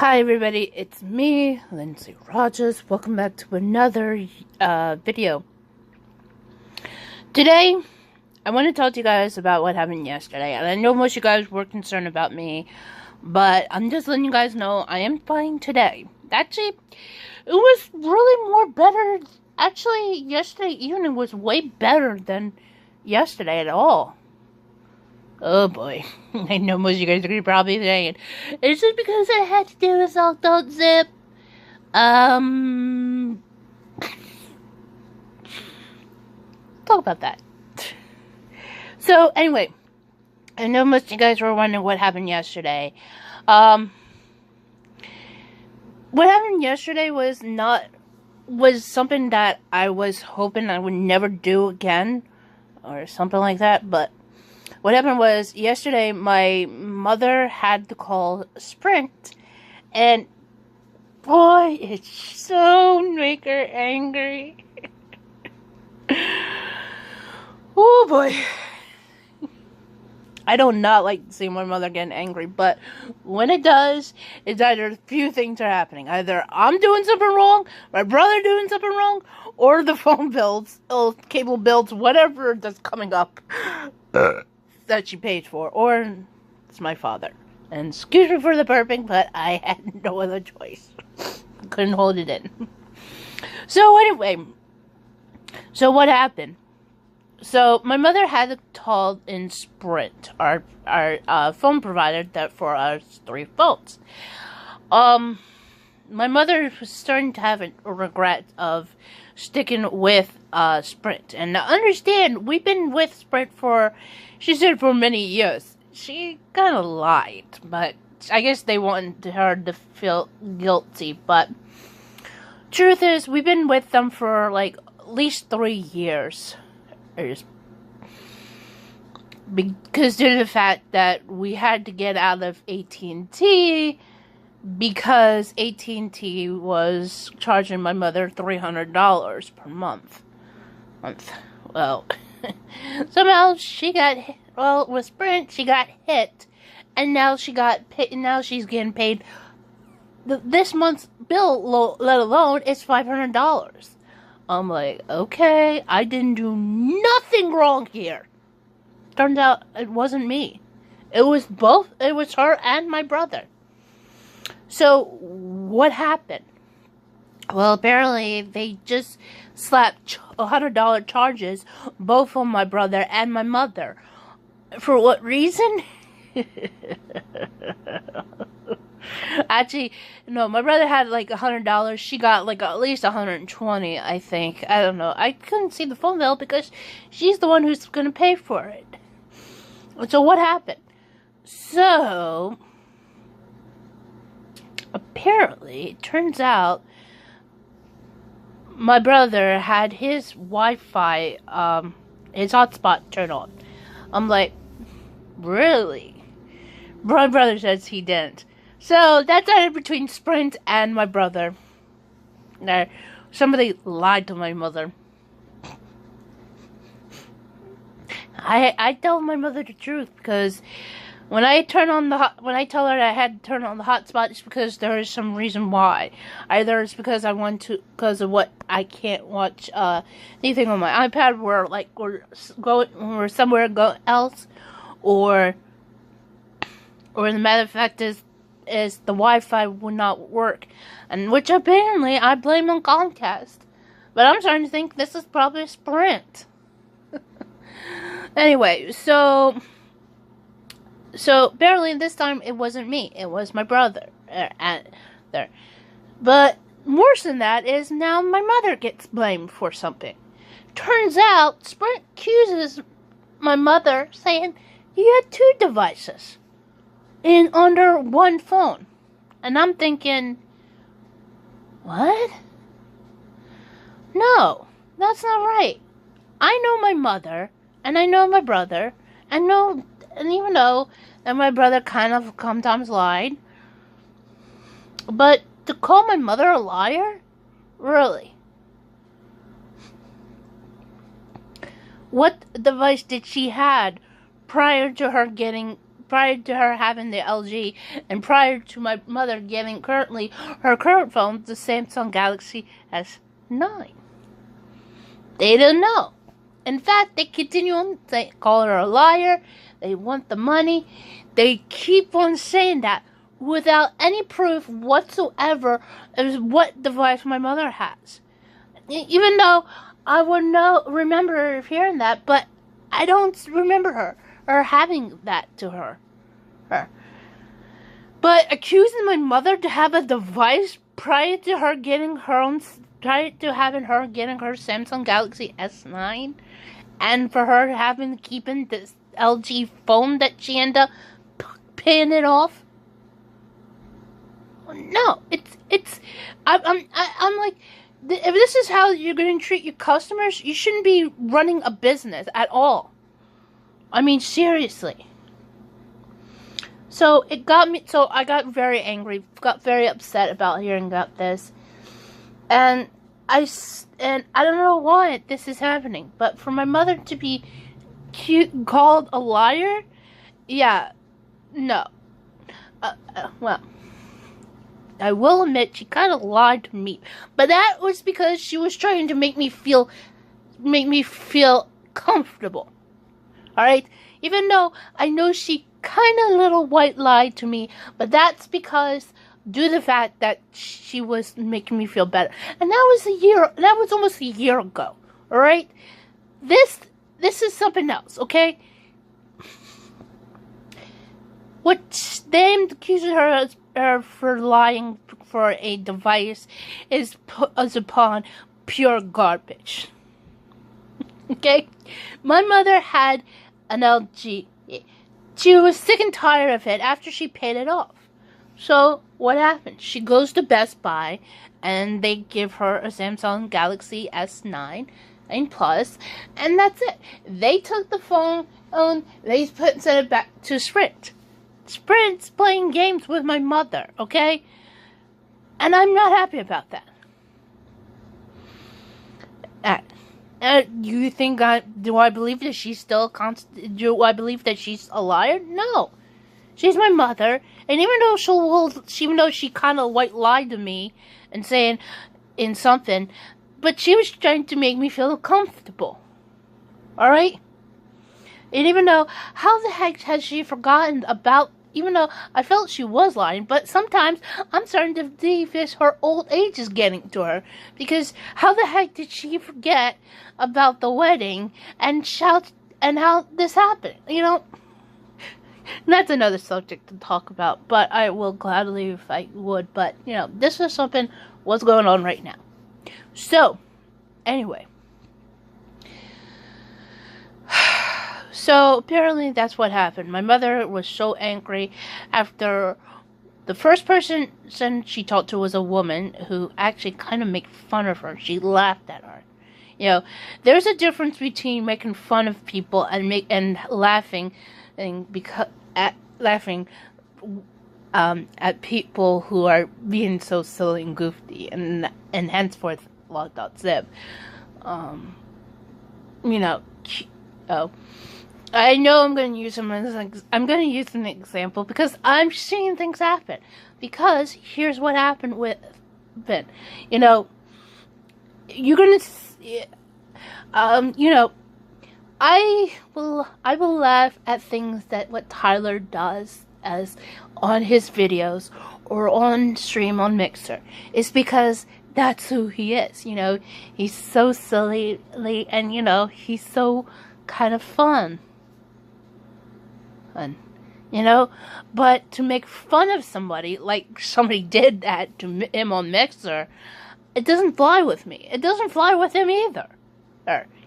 Hi everybody, it's me, Lindsie Rogers. Welcome back to another video. Today, I want to talk to you guys about what happened yesterday. And I know most of you guys were concerned about me, but I'm just letting you guys know I am fine today. Actually, it was really more better. Actually, yesterday evening was way better than yesterday at all. Oh boy, I know most of you guys are probably saying, it's just because I had to do with Logdotzip. Talk about that. So, anyway, I know most of you guys were wondering what happened yesterday. What happened yesterday was something that I was hoping I would never do again, or something like that, but what happened was, yesterday, my mother had to call Sprint, and boy, it so make her angry. Oh boy. I do not like seeing my mother getting angry, but when it does, it's either a few things are happening. Either I'm doing something wrong, my brother doing something wrong, or the phone bills, cable bills, whatever that's coming up. That she paid for, or it's my father. And excuse me for the burping, but I had no other choice. Couldn't hold it in. So anyway, so what happened? So my mother had to call in Sprint, our phone provider that for our 3 phones. My mother was starting to have a regret of sticking with Sprint. And now understand, we've been with Sprint for, she said, for many years. She kind of lied, but I guess they wanted her to feel guilty. But truth is, we've been with them for like at least 3 years. Because due to the fact that we had to get out of AT&T because AT&T was charging my mother $300 per month. Well, somehow she got hit. Well, with Sprint, she got hit, and now she got paid. Now she's getting paid. This month's bill, let alone, is $500. I'm like, okay, I didn't do nothing wrong here. Turns out it wasn't me. It was both. It was her and my brother. So, what happened? Well, apparently, they just slapped $100 charges, both on my brother and my mother. For what reason? Actually, no, my brother had like $100. She got like at least $120, I think. I don't know. I couldn't see the phone bill because she's the one who's going to pay for it. So, what happened? So, apparently, it turns out my brother had his Wi-Fi, his hotspot turned on. I'm like, really? My brother says he didn't. So, that's either between Sprint and my brother. Now, somebody lied to my mother. I tell my mother the truth because when I tell her that I had to turn on the hotspot, it's because there is some reason why. Either it's because I want to, because of what I can't watch anything on my iPad, where like we're somewhere else, or the matter of fact is the Wi-Fi would not work, and which apparently I blame on Comcast, but I'm starting to think this is probably Sprint. Anyway, so apparently this time it wasn't me, it was my brother there. But worse than that is now my mother gets blamed for something. Turns out Sprint accuses my mother saying you had 2 devices in under one phone. And I'm thinking, what? No, that's not right. I know my mother, and I know my brother, and even though that my brother kind of sometimes lied, but to call my mother a liar? Really? What device did she had prior to her getting prior to her having the LG, and prior to my mother getting her current phone, the Samsung Galaxy S9. They didn't know. In fact, they continue on calling her a liar. They want the money. They keep on saying that without any proof whatsoever of what device my mother has. Even though I would remember hearing that, but I don't remember her or having that to her. But accusing my mother to have a device prior to her getting her Samsung Galaxy S9, and for her keeping this LG phone that she ended up paying it off. No, I'm like, if this is how you're going to treat your customers, you shouldn't be running a business at all. I mean, seriously. So I got very angry, got very upset about hearing about this. And I don't know why this is happening, but for my mother to be called a liar, yeah, no. Well, I will admit she kind of lied to me, but that was because she was trying to make me feel comfortable. All right, even though I know she kind of little white lied to me, but that's because due to the fact that she was making me feel better, and that was almost a year ago. All right, this is something else. Okay, what they accusing her for lying for a device is upon pure garbage. Okay, my mother had an LG. She was sick and tired of it after she paid it off. So what happened? She goes to Best Buy and they give her a Samsung Galaxy S9 Plus, and that's it. They took the phone and they sent it back to Sprint. Sprint's playing games with my mother, okay? And I'm not happy about that. You think do I believe that she's still do I believe that she's a liar? No. She's my mother, and even though she kind of white lied to me and saying in something, but she was trying to make me feel comfortable. All right? And even though, how the heck has she forgotten about, even though I felt she was lying, but sometimes I'm starting to believe her old age is getting to her. Because how the heck did she forget about the wedding and how this happened? You know, that's another subject to talk about, but I will gladly if I would. But, you know, this is something what's going on right now. So, anyway. So, apparently that's what happened. My mother was so angry after the first person she talked to was a woman who actually kind of made fun of her. She laughed at her. You know, there's a difference between making fun of people and laughing at people who are being so silly and goofy, and henceforth Logdotzip. You know, I know I'm going to use an example because I'm seeing things happen. Because here's what happened with Ben. You know, you're going to see, you know, I will laugh at things that what Tyler does as on his videos or on stream on Mixer. It's because that's who he is. You know, he's so silly and, you know, he's so kind of fun. You know, but to make fun of somebody like somebody did that to him on Mixer, it doesn't fly with me. It doesn't fly with him either.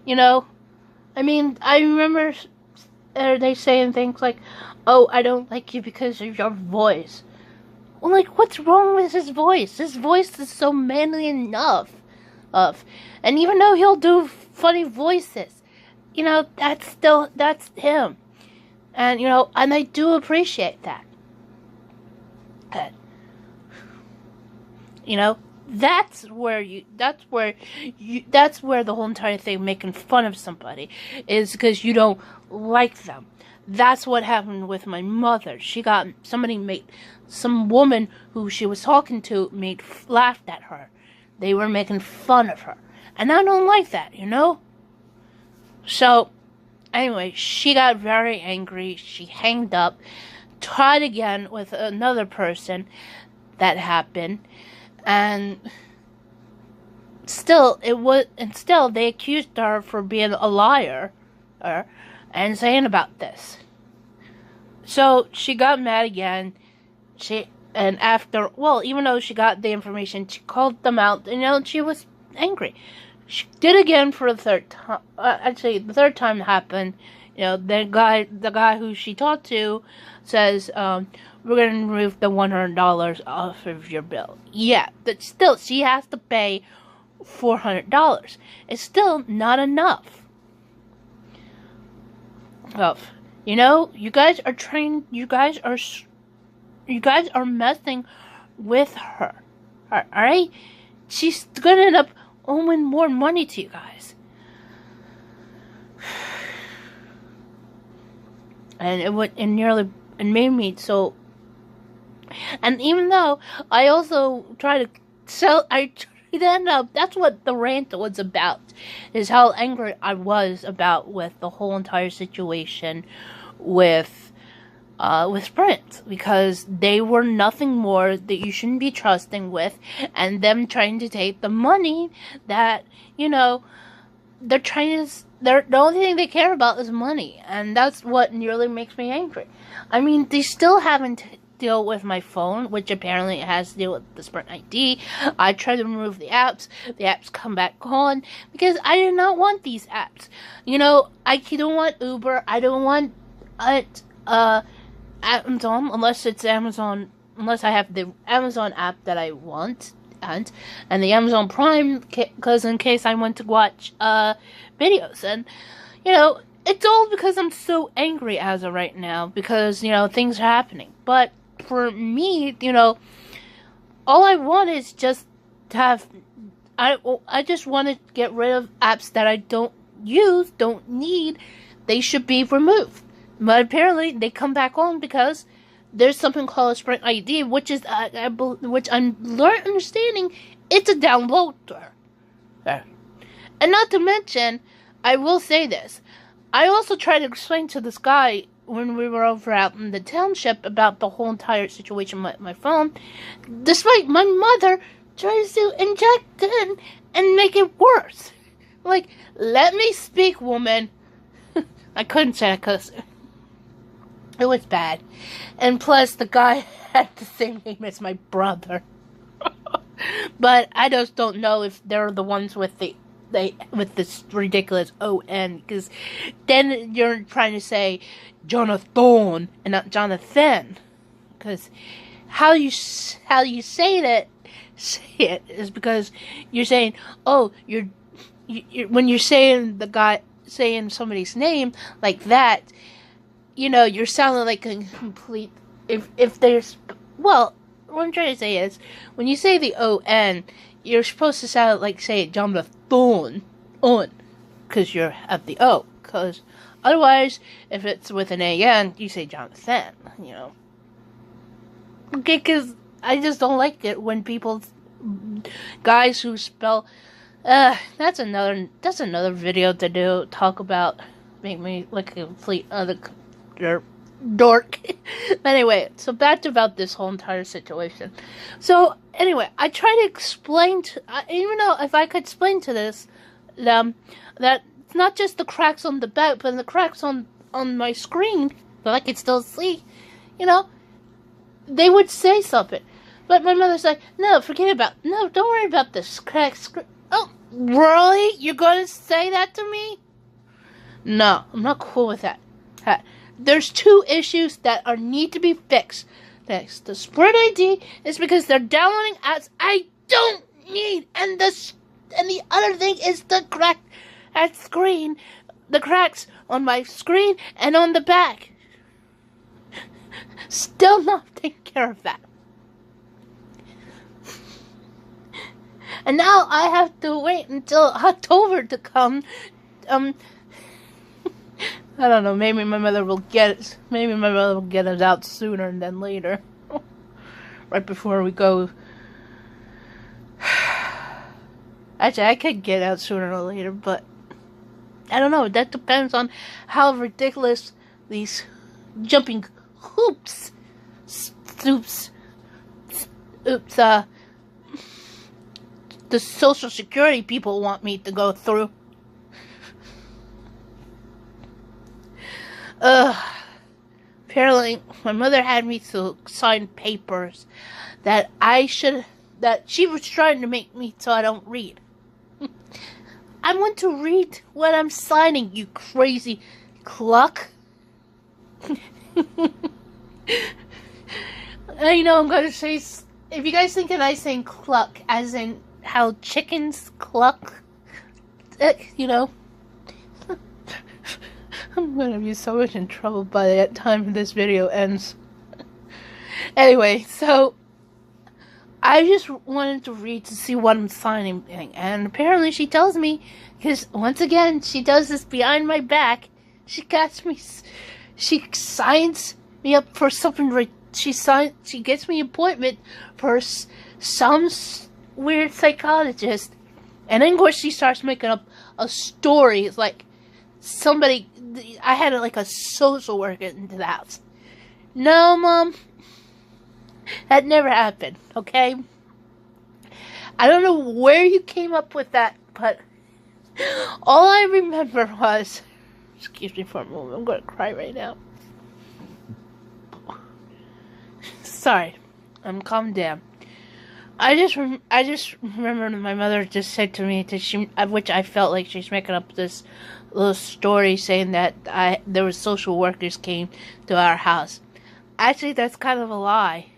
You know, I mean, I remember they saying things like, "Oh, I don't like you because of your voice." Well, like, what's wrong with his voice? His voice is so manly enough. And even though he'll do funny voices, you know, that's him. And, you know, and I do appreciate that. You know, that's where the whole entire thing making fun of somebody is because you don't like them. That's what happened with my mother. Some woman who she was talking to laughed at her. They were making fun of her. And I don't like that, you know? So, anyway, she got very angry. She hanged up, tried again with another person. That happened. And still they accused her for being a liar and saying about this. So she got mad again. Even though she got the information, she called them out. She was angry. She did again for the third time. Actually, the third time it happened. The guy who she talked to says, we're going to remove the $100 off of your bill. Yeah, but still, she has to pay $400. It's still not enough. Well, you guys are messing with her. Alright? She's going to end up owing more money to you guys. And it made me so. And even though I also try to end up, that's what the rant was about, is how angry I was with the whole entire situation with Sprint, because they were nothing more that you shouldn't be trusting with, and them trying to take the money that, they're trying to. The only thing they care about is money, and that's what nearly makes me angry. I mean, they still haven't deal with my phone, which apparently has to deal with the Sprint ID. I tried to remove the apps. The apps come back on because I did not want these apps. I don't want Uber. I don't want Amazon unless it's Amazon. Unless I have the Amazon app that I want. And the Amazon Prime, because in case I want to watch videos. And, it's all because I'm so angry as of right now, because, things are happening. But for me, all I want is just to have, I just want to get rid of apps that I don't use, don't need. They should be removed. But apparently they come back on because there's something called a Sprint ID, which is, which I'm understanding, it's a downloader. And not to mention, I will say this, I also tried to explain to this guy when we were over out in the township about the whole entire situation with my phone, despite my mother tries to inject in and make it worse. Like, let me speak, woman. I couldn't say that because it was bad. And plus, the guy had the same name as my brother. But I just don't know if they're the ones with with this ridiculous ON, because then you're trying to say Jonathan and not Jonathan. Because how you say it is because you're saying, oh, you're when you're saying somebody's name like that, you're sounding like a complete. If there's, well, what I'm trying to say is, when you say the ON, you're supposed to sound like, say, Jonathan on, because you're at the O. Because otherwise, if it's with an AN, you say Jonathan. Okay, because I just don't like it when guys who spell. That's another video to talk about. Make me like a complete other dork. But anyway, so back about this whole entire situation. So anyway, I try to explain even though if I could explain to this, that it's not just the cracks on the back, but the cracks on my screen that I could still see, they would say something. But my mother's like, no, don't worry about this crack screen. Oh, really? You're going to say that to me? No, I'm not cool with that. There's two issues that need to be fixed. Next, the Sprint ID is because they're downloading apps I don't need, and the other thing is the crack at screen, the cracks on my screen and on the back. Still not taking care of that. And now I have to wait until October to come I don't know, maybe my mother will get it. Maybe my mother will get it out sooner than later. Right before we go. Actually, I could get out sooner or later, but I don't know. That depends on how ridiculous these jumping hoops, the Social Security people want me to go through. Apparently, my mother had me to sign papers that she was trying to make me so I don't read. I want to read what I'm signing, you crazy cluck. I know I'm going to say, if you guys think that I say cluck as in how chickens cluck, you know, I'm going to be so much in trouble by the time this video ends. Anyway, so I just wanted to read to see what I'm signing, and apparently she tells me, because once again, she does this behind my back. She signs me up for something. She gets me an appointment for some weird psychologist, and then of course she starts making up a story. It's like I had like a social worker into the house. No, Mom. That never happened, okay? I don't know where you came up with that, but all I remember was... Excuse me for a moment, I'm going to cry right now. Sorry, I'm calmed down. I just remember my mother just said to me that which I felt like she's making up this little story saying that there was social workers came to our house. Actually, that's kind of a lie.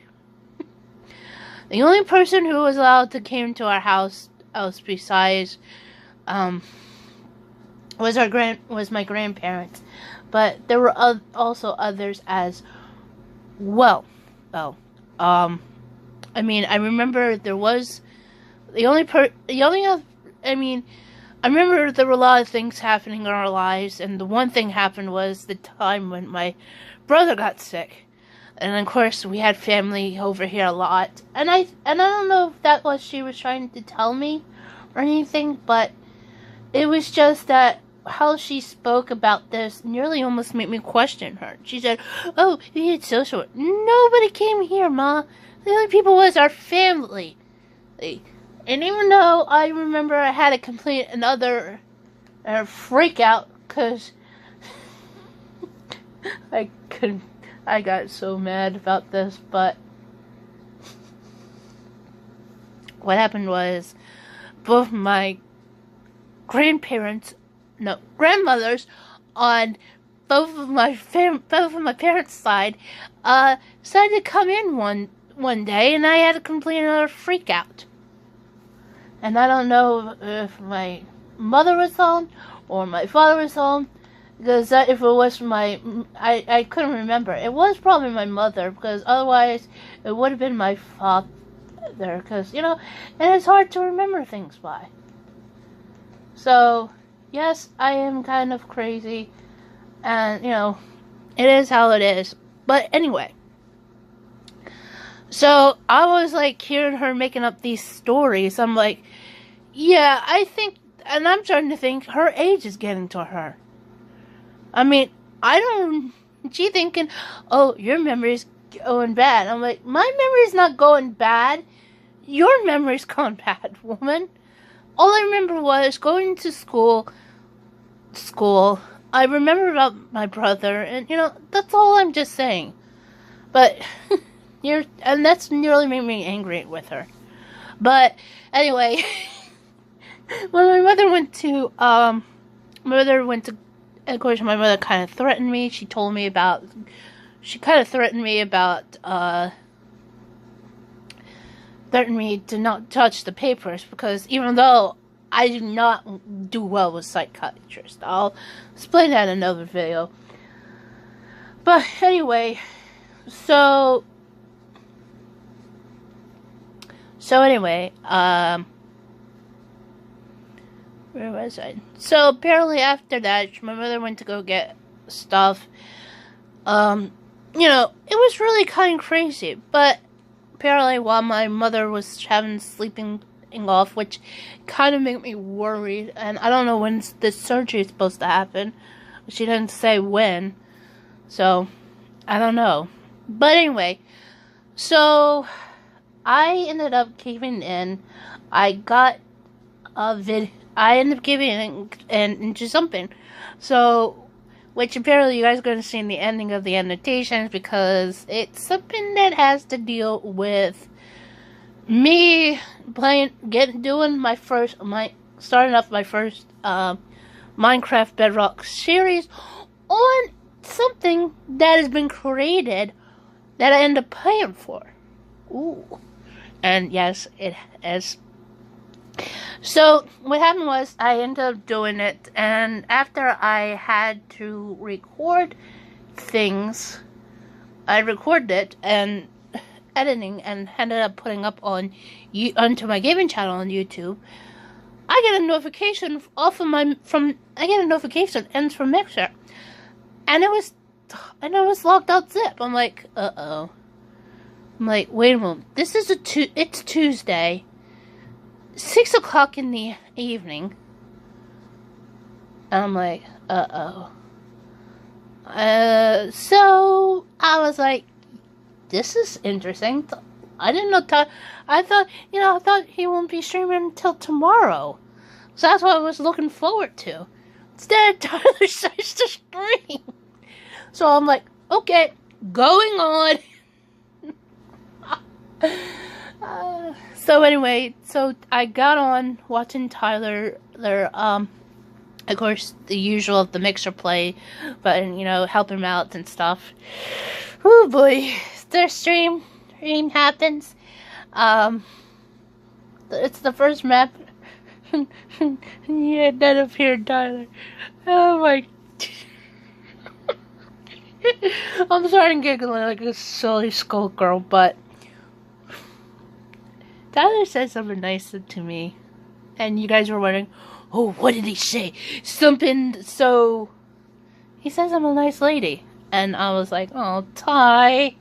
The only person who was allowed to come to our house besides was my grandparents, but there were also others as well. I remember there was I remember there were a lot of things happening in our lives, and the one thing happened was the time when my brother got sick. And of course, we had family over here a lot. And I don't know if that was she was trying to tell me or anything, but it was just that how she spoke about this nearly almost made me question her. She said, "Oh, you need social work." Nobody came here, Ma. The only people was our family. And even though I remember I had to complete another freak out because I got so mad about this, but what happened was both my grandmothers on both of my parents' side decided to come in one day, and I had to complete another freak out. And I don't know if my mother was home or my father was home. Because if it was I couldn't remember. It was probably my mother, because otherwise it would have been my father. Because, and it's hard to remember things by. So, yes, I am kind of crazy. And, it is how it is. But anyway. So, I was like hearing her making up these stories. I'm like, yeah, I think, and I'm starting to think her age is getting to her. She thinking, oh, your memory's going bad. I'm like, my memory's not going bad. Your memory's going bad, woman. All I remember was going to school. I remember about my brother, and, that's all I'm just saying. But, and that's nearly made me angry with her. But, anyway, when my mother went to, of course, my mother kind of threatened me. She kind of threatened me to not touch the papers, because even though I do not do well with psychiatrists, I'll explain that in another video. But anyway, so anyway, where was I? So apparently after that, my mother went to go get stuff. You know, it was really kind of crazy. But apparently, while my mother was having sleeping off, which kind of made me worried, and I don't know when this surgery is supposed to happen. She didn't say when, so I don't know. But anyway, so I ended up giving in. I got I ended up giving in into something. So, which apparently you guys are going to see in the ending of the annotations, because it's something that has to deal with me starting off my first Minecraft Bedrock series on something that has been created that I end up paying for. Ooh. And yes, it is. So what happened was I ended up doing it, and after I had to record things, I recorded it and editing and ended up putting up onto my gaming channel on YouTube. I get a notification I get a notification ends from Mixer, and it was Logdotzip. I'm like, uh-oh. I'm like, wait a moment. This is it's Tuesday, 6 o'clock in the evening. And I'm like, uh-oh. So I was like, this is interesting. I didn't know. I thought he won't be streaming until tomorrow. So that's what I was looking forward to. Instead, Tyler starts to stream. So I'm like, okay, going on. So anyway, so I got on watching Tyler. Of course, the usual of the Mixer play, but help him out and stuff. Oh boy, their stream happens. It's the first map. Yeah, that appeared, Tyler. Oh my. I'm starting giggling like a silly schoolgirl, but Tyler said something nice to me, and you guys were wondering, oh, what did he say? Something so. He says I'm a nice lady, and I was like, oh, Ty.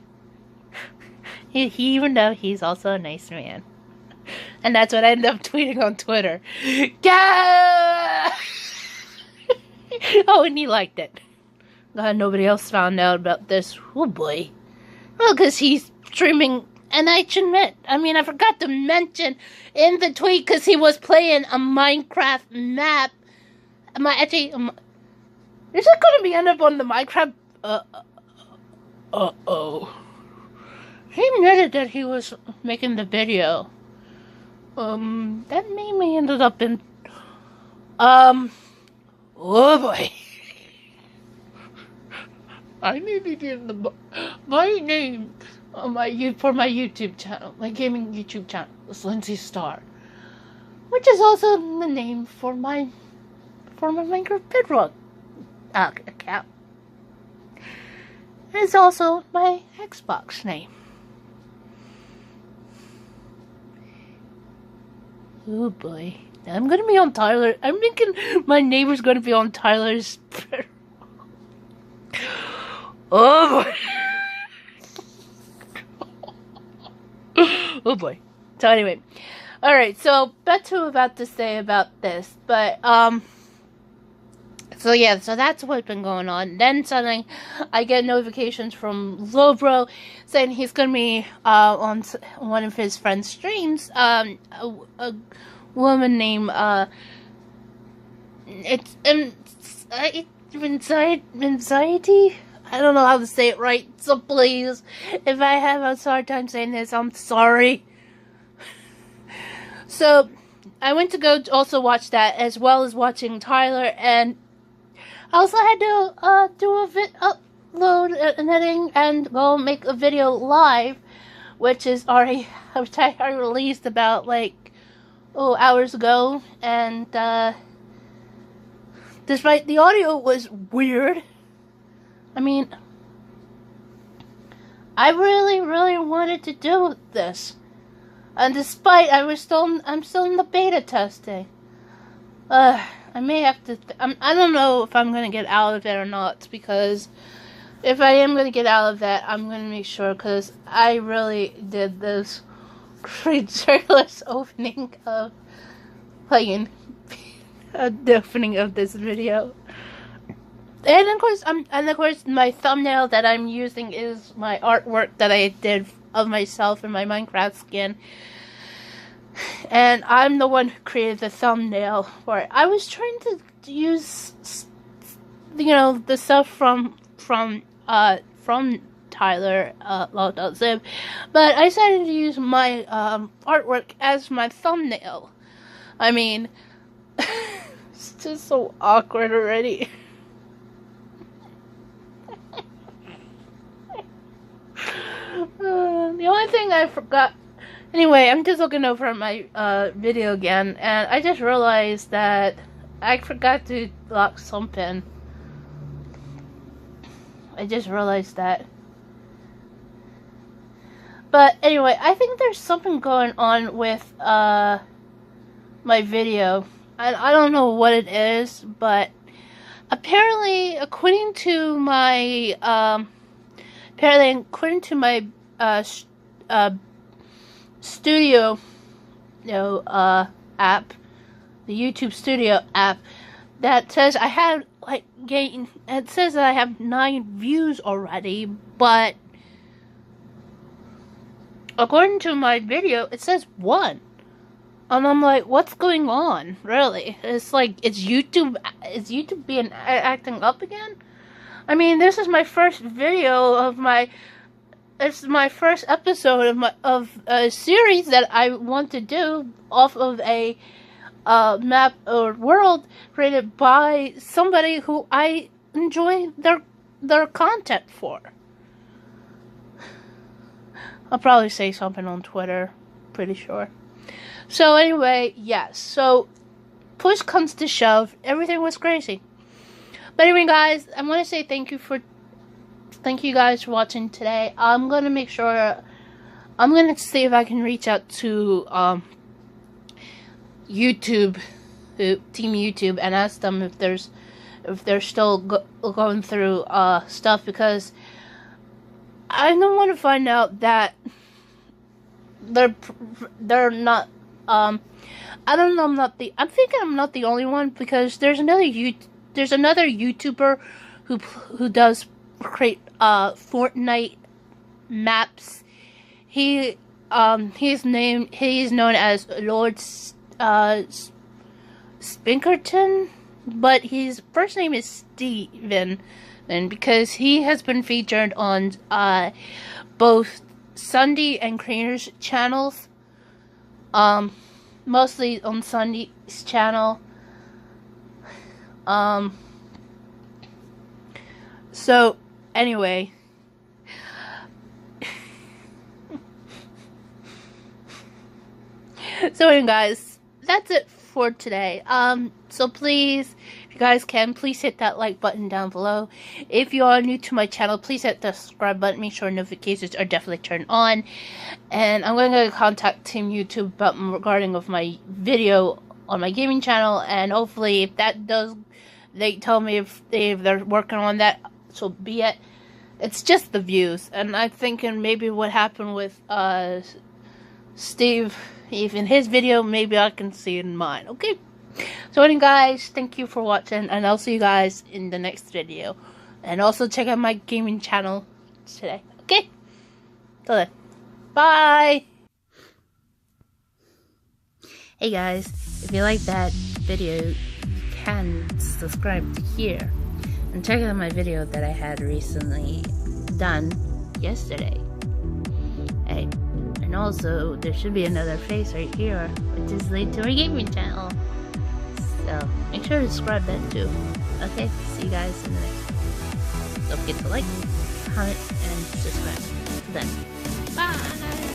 Even though he's also a nice man. And that's what I ended up tweeting on Twitter. Yeah! Oh, and he liked it. God, nobody else found out about this. Oh boy. Well, because he's streaming, and I should admit, I forgot to mention in the tweet, because he was playing a Minecraft map. Is it going to be end up on the Minecraft? Uh-oh. He admitted that he was making the video. That made me ended up in, oh boy. I need to give my name on for my YouTube channel, my gaming YouTube channel, is Lindsie Starr, which is also the name for my Minecraft Bedrock account. It's also my Xbox name. Oh boy. I'm gonna be on Tyler. I'm thinking my neighbor's gonna be on Tyler's. Oh boy. Oh boy. So anyway. Alright, so that's what I'm about to say about this. But, so yeah, so that's what's been going on. Then suddenly, I get notifications from Lobro saying he's gonna be on one of his friend's streams. A woman named Mxiety. I don't know how to say it right. So please, if I have a hard time saying this, I'm sorry. So I went to go also watch that, as well as watching Tyler, and I also had to do upload an editing and go make a video live, which I released about hours ago, and despite the audio was weird, I really, really wanted to do this, and despite I'm still in the beta testing. I may have to, I don't know if I'm going to get out of it or not, because if I am going to get out of that, I'm going to make sure, because I really did this ridiculous opening of playing the opening of this video. And of course, my thumbnail that I'm using is my artwork that I did of myself in my Minecraft skin. And I'm the one who created the thumbnail for it. I was trying to use, you know, the stuff from Tyler, Logdotzip, but I decided to use my artwork as my thumbnail. I mean, it's just so awkward already. The only thing I forgot. Anyway, I'm just looking over my video again, and I just realized that I forgot to lock something. I just realized that. But anyway, I think there's something going on with my video. I don't know what it is, but apparently, according to my studio, app, the YouTube Studio app, that says I have it says that I have 9 views already, but according to my video, it says 1. And I'm like, what's going on? Really? It's like, is YouTube being acting up again? I mean, this is my first video of it's my first episode of a series that I want to do off of a map or world created by somebody who I enjoy their content for. I'll probably say something on Twitter, pretty sure. So anyway, yes. So push comes to shove, everything was crazy. But anyway, guys, I want to say thank you guys for watching today. I'm gonna make sure, I'm gonna see if I can reach out to YouTube, Team YouTube, and ask them if they're still going through stuff, because I don't want to find out that they're not. I don't know. I'm thinking I'm not the only one, because there's another YouTuber who does create Fortnite maps. He's known as Lord Spinkerton, but his first name is Steven, and because he has been featured on both Sunday and Creators channels, mostly on Sunday's channel. So anyway, guys, that's it for today. So please, if you guys can, please hit that like button down below. If you are new to my channel, please hit the subscribe button. Make sure notifications are definitely turned on. And I'm going to contact Team YouTube about regarding of my video on my gaming channel, and hopefully if that does, they tell me if they're working on that, so be it. It's just the views, and I'm thinking maybe what happened with Steve, even his video, maybe I can see it in mine. Okay, so anyway, guys, thank you for watching, and I'll see you guys in the next video. And also check out my gaming channel today. Okay, till then, bye. Hey guys, if you like that video, you can subscribe to here. And check out my video that I had recently done yesterday. Hey, and also there should be another face right here, which is linked to our gaming channel. So make sure to subscribe that too. Okay, see you guys in the next one. Don't forget to like, comment, and subscribe. Then, bye.